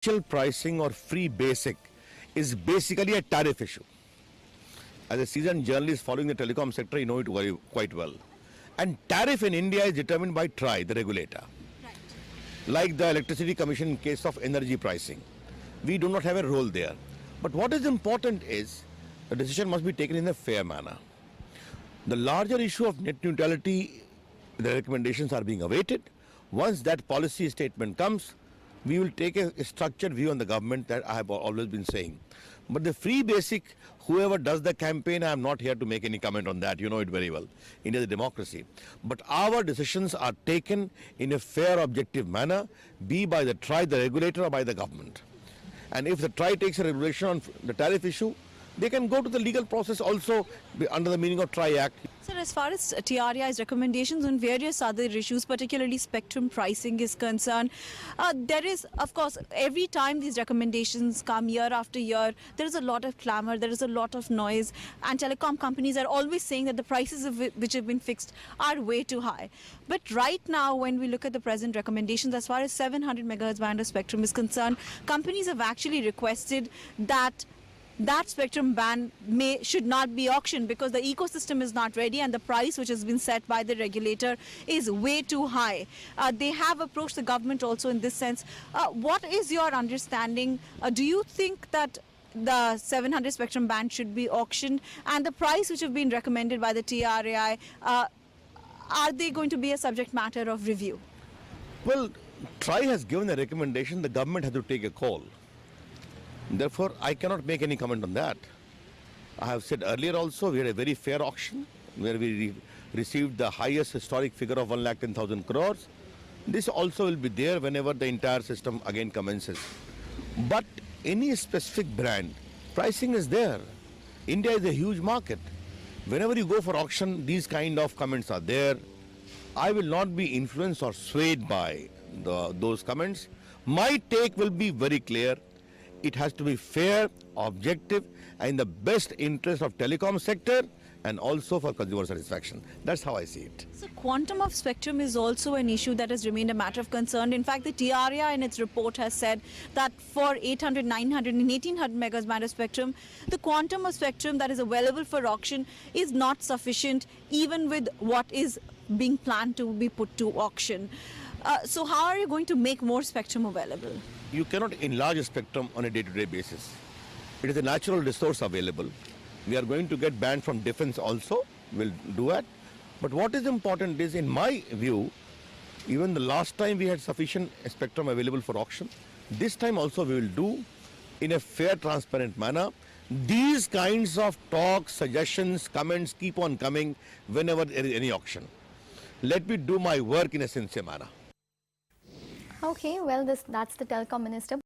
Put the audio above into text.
Pricing or free basic is basically a tariff issue. As a seasoned journalist following the telecom sector, you know it quite well. And tariff in India is determined by TRAI, the regulator. Right. Like the Electricity Commission in case of energy pricing. We do not have a role there. But what is important is the decision must be taken in a fair manner. The larger issue of net neutrality, the recommendations are being awaited. Once that policy statement comes, we will take a structured view on the government that I have always been saying. But the free basic, whoever does the campaign, I am not here to make any comment on that. You know it very well. India is a democracy. But our decisions are taken in a fair, objective manner, be by the TRAI, the regulator, or by the government. And if the TRAI takes a regulation on the tariff issue, they can go to the legal process also under the meaning of TRAI Act. Sir, as far as TRAI's recommendations on various other issues, particularly spectrum pricing is concerned, there is, of course, every time these recommendations come year after year, there is a lot of clamor, there is a lot of noise, and telecom companies are always saying that the prices of which have been fixed are way too high. But right now, when we look at the present recommendations, as far as 700 megahertz band of spectrum is concerned, companies have actually requested that spectrum band should not be auctioned because the ecosystem is not ready and the price which has been set by the regulator is way too high. They have approached the government also in this sense. What is your understanding? Do you think that the 700 spectrum band should be auctioned, and the price which have been recommended by the TRAI, are they going to be a subject matter of review? Well, TRAI has given a recommendation, the government has to take a call. Therefore, I cannot make any comment on that. I have said earlier also, we had a very fair auction where we received the highest historic figure of 1,10,000 crores. This also will be there whenever the entire system again commences. But any specific brand, pricing is there. India is a huge market. Whenever you go for auction, these kind of comments are there. I will not be influenced or swayed by those comments. My take will be very clear. It has to be fair, objective, and in the best interest of telecom sector and also for consumer satisfaction. That's how I see it. So quantum of spectrum is also an issue that has remained a matter of concern. In fact, the TRAI in its report has said that for 800, 900 and 1800 megahertz band of spectrum, the quantum of spectrum that is available for auction is not sufficient even with what is being planned to be put to auction. So how are you going to make more spectrum available? You cannot enlarge a spectrum on a day-to-day basis. It is a natural resource available. We are going to get banned from defense also. We'll do that. But what is important is, in my view, even the last time we had sufficient spectrum available for auction, this time also we will do in a fair, transparent manner. These kinds of talks, suggestions, comments keep on coming whenever there is any auction. Let me do my work in a sincere manner. Okay, well, that's the Telecom Minister.